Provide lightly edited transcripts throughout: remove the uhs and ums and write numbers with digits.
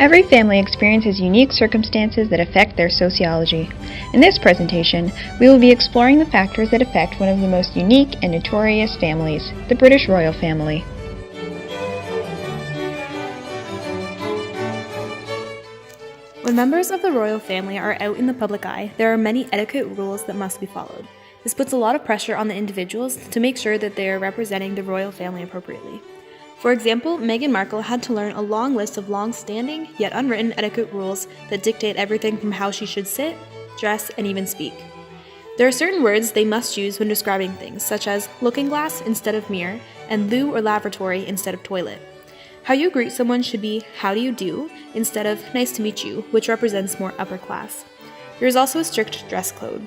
Every family experiences unique circumstances that affect their sociology. In this presentation, we will be exploring the factors that affect one of the most unique and notorious families, the British royal family. When members of the royal family are out in the public eye, there are many etiquette rules that must be followed. This puts a lot of pressure on the individuals to make sure that they are representing the royal family appropriately. For example, Meghan Markle had to learn a long list of long-standing, yet unwritten etiquette rules that dictate everything from how she should sit, dress, and even speak. There are certain words they must use when describing things, such as looking glass instead of mirror, and loo or lavatory instead of toilet. How you greet someone should be how do you do instead of nice to meet you, which represents more upper class. There is also a strict dress code.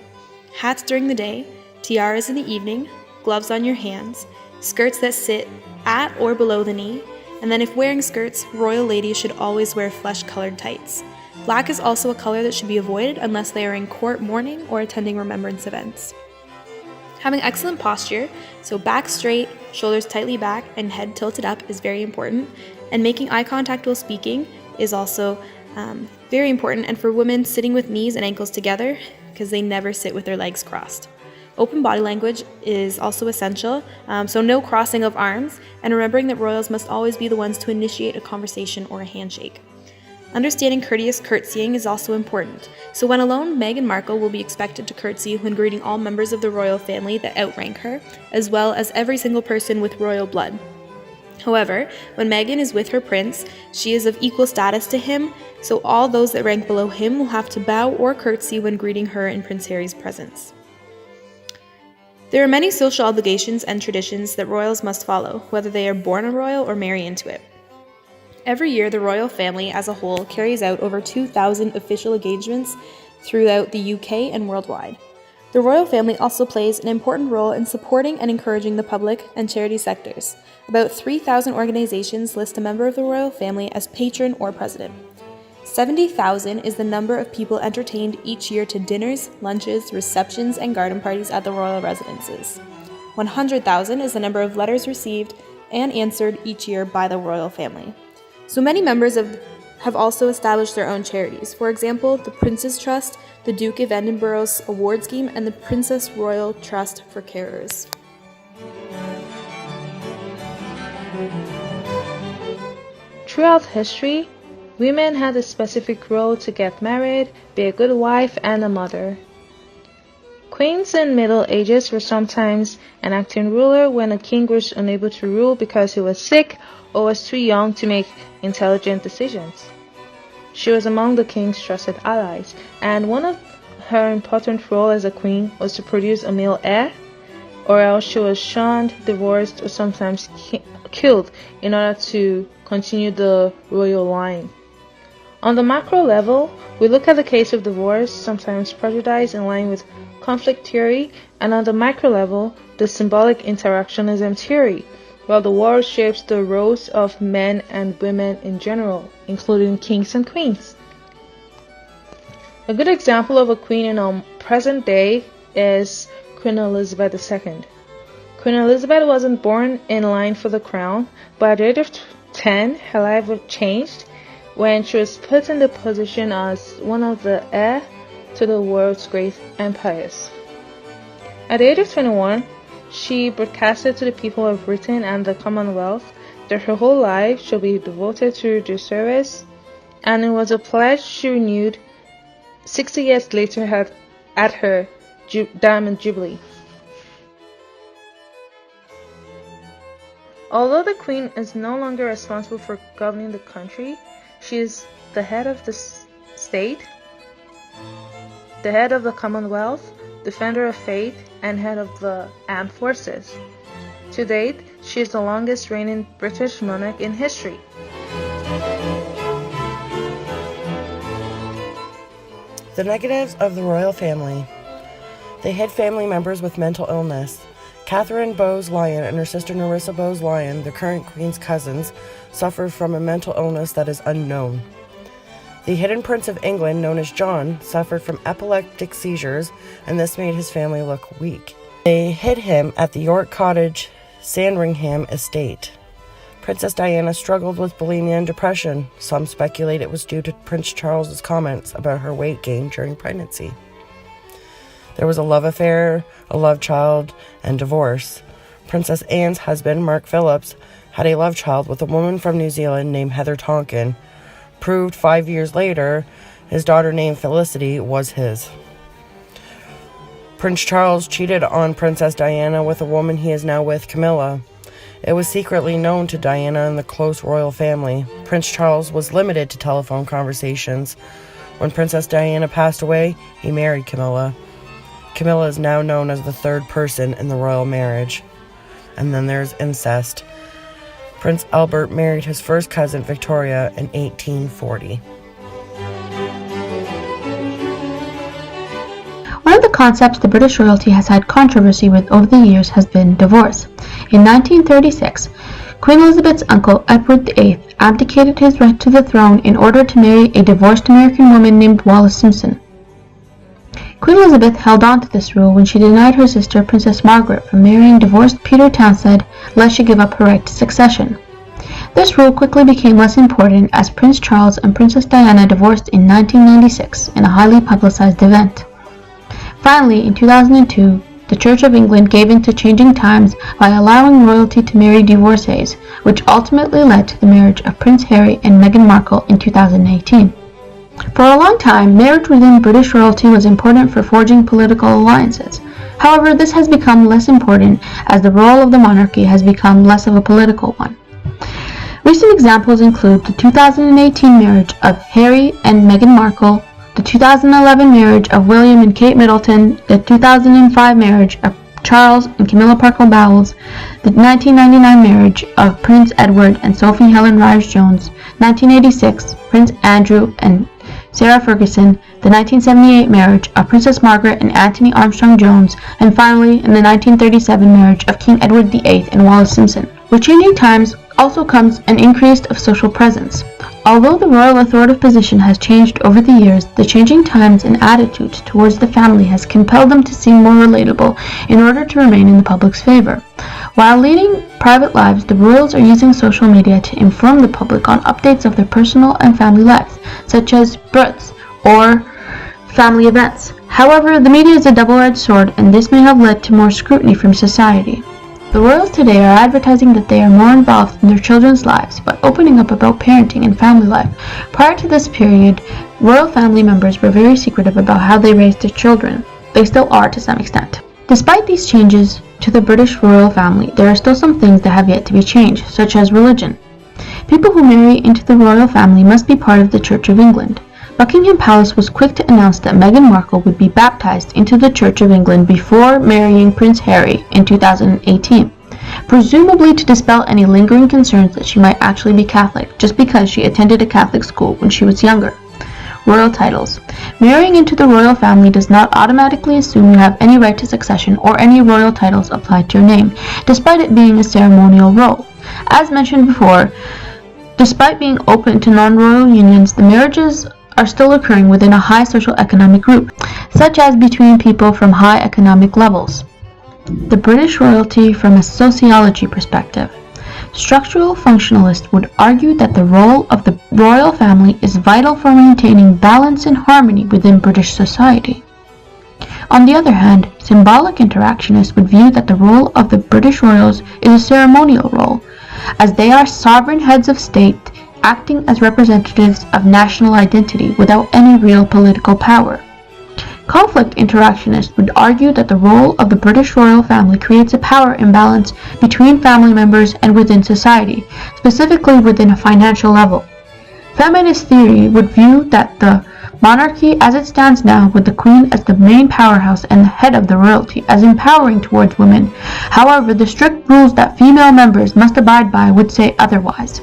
Hats during the day, tiaras in the evening, gloves on your hands, skirts that sit at or below the knee, and then if wearing skirts, royal ladies should always wear flesh-colored tights. Black is also a color that should be avoided unless they are in court mourning or attending remembrance events. Having excellent posture, so back straight, shoulders tightly back, and head tilted up is very important, and making eye contact while speaking is also very important, and for women, sitting with knees and ankles together because they never sit with their legs crossed. Open body language is also essential, so no crossing of arms, and remembering that royals must always be the ones to initiate a conversation or a handshake. Understanding courteous curtsying is also important, so when alone, Meghan Markle will be expected to curtsy when greeting all members of the royal family that outrank her, as well as every single person with royal blood. However, when Meghan is with her prince, she is of equal status to him, so all those that rank below him will have to bow or curtsy when greeting her in Prince Harry's presence. There are many social obligations and traditions that royals must follow, whether they are born a royal or marry into it. Every year, the royal family as a whole carries out over 2,000 official engagements throughout the UK and worldwide. The royal family also plays an important role in supporting and encouraging the public and charity sectors. About 3,000 organizations list a member of the royal family as patron or president. 70,000 is the number of people entertained each year to dinners, lunches, receptions, and garden parties at the royal residences. 100,000 is the number of letters received and answered each year by the royal family. So many members have also established their own charities. For example, the Prince's Trust, the Duke of Edinburgh's Award Scheme, and the Princess Royal Trust for Carers. Throughout history, women had a specific role to get married, be a good wife, and a mother. Queens in Middle Ages were sometimes an acting ruler when a king was unable to rule because he was sick or was too young to make intelligent decisions. She was among the king's trusted allies, and one of her important roles as a queen was to produce a male heir, or else she was shunned, divorced, or sometimes killed in order to continue the royal line. On the macro level, we look at the case of divorce, sometimes prejudice in line with conflict theory, and on the micro level, the symbolic interactionism theory, while the world shapes the roles of men and women in general, including kings and queens. A good example of a queen in our present day is Queen Elizabeth II. Queen Elizabeth wasn't born in line for the crown, but at the age of 10, her life changed when she was put in the position as one of the heir to the world's great empires. At the age of 21, she broadcasted to the people of Britain and the Commonwealth that her whole life should be devoted to their service, and it was a pledge she renewed 60 years later at her Diamond Jubilee. Although the Queen is no longer responsible for governing the country, she is the head of the state, the head of the Commonwealth, defender of faith, and head of the armed forces. To date, she is the longest reigning British monarch in history. The negatives of the royal family. They hid family members with mental illness. Catherine Bowes-Lyon and her sister Nerissa Bowes-Lyon, the current Queen's cousins, suffered from a mental illness that is unknown. The hidden Prince of England, known as John, suffered from epileptic seizures, and this made his family look weak. They hid him at the York Cottage, Sandringham estate. Princess Diana struggled with bulimia and depression. Some speculate it was due to Prince Charles's comments about her weight gain during pregnancy. There was a love affair, a love child, and divorce. Princess Anne's husband, Mark Phillips, had a love child with a woman from New Zealand named Heather Tonkin. Proved 5 years later, his daughter named Felicity was his. Prince Charles cheated on Princess Diana with a woman he is now with, Camilla. It was secretly known to Diana and the close royal family. Prince Charles was limited to telephone conversations. When Princess Diana passed away, he married Camilla. Camilla is now known as the third person in the royal marriage. And then there's incest. Prince Albert married his first cousin, Victoria, in 1840. One of the concepts the British royalty has had controversy with over the years has been divorce. In 1936, Queen Elizabeth's uncle, Edward VIII, abdicated his right to the throne in order to marry a divorced American woman named Wallis Simpson. Queen Elizabeth held on to this rule when she denied her sister, Princess Margaret, from marrying divorced Peter Townsend lest she give up her right to succession. This rule quickly became less important as Prince Charles and Princess Diana divorced in 1996 in a highly publicized event. Finally, in 2002, the Church of England gave in to changing times by allowing royalty to marry divorcees, which ultimately led to the marriage of Prince Harry and Meghan Markle in 2018. For a long time, marriage within British royalty was important for forging political alliances. However, this has become less important as the role of the monarchy has become less of a political one. Recent examples include the 2018 marriage of Harry and Meghan Markle, the 2011 marriage of William and Kate Middleton, the 2005 marriage of Charles and Camilla Parker Bowles, the 1999 marriage of Prince Edward and Sophie Helen Ryes-Jones, 1986 Prince Andrew and Sarah Ferguson, the 1978 marriage of Princess Margaret and Anthony Armstrong Jones, and finally in the 1937 marriage of King Edward VIII and Wallis Simpson. With changing times also comes an increase of social presence. Although the royal authoritative position has changed over the years, the changing times and attitudes towards the family has compelled them to seem more relatable in order to remain in the public's favor. While leading private lives, the royals are using social media to inform the public on updates of their personal and family lives, such as births or family events. However, the media is a double-edged sword, and this may have led to more scrutiny from society. The royals today are advertising that they are more involved in their children's lives by opening up about parenting and family life. Prior to this period, royal family members were very secretive about how they raised their children. They still are to some extent. Despite these changes to the British royal family, there are still some things that have yet to be changed, such as religion. People who marry into the royal family must be part of the Church of England. Buckingham Palace was quick to announce that Meghan Markle would be baptized into the Church of England before marrying Prince Harry in 2018, presumably to dispel any lingering concerns that she might actually be Catholic just because she attended a Catholic school when she was younger. Royal titles. Marrying into the royal family does not automatically assume you have any right to succession or any royal titles applied to your name, despite it being a ceremonial role. As mentioned before, despite being open to non-royal unions, the marriages are still occurring within a high social economic group, such as between people from high economic levels. The British royalty from a sociology perspective. Structural functionalists would argue that the role of the royal family is vital for maintaining balance and harmony within British society. On the other hand, symbolic interactionists would view that the role of the British royals is a ceremonial role, as they are sovereign heads of state acting as representatives of national identity without any real political power. Conflict interactionists would argue that the role of the British royal family creates a power imbalance between family members and within society, specifically within a financial level. Feminist theory would view that the monarchy as it stands now, with the Queen as the main powerhouse and the head of the royalty, as empowering towards women. However, the strict rules that female members must abide by would say otherwise.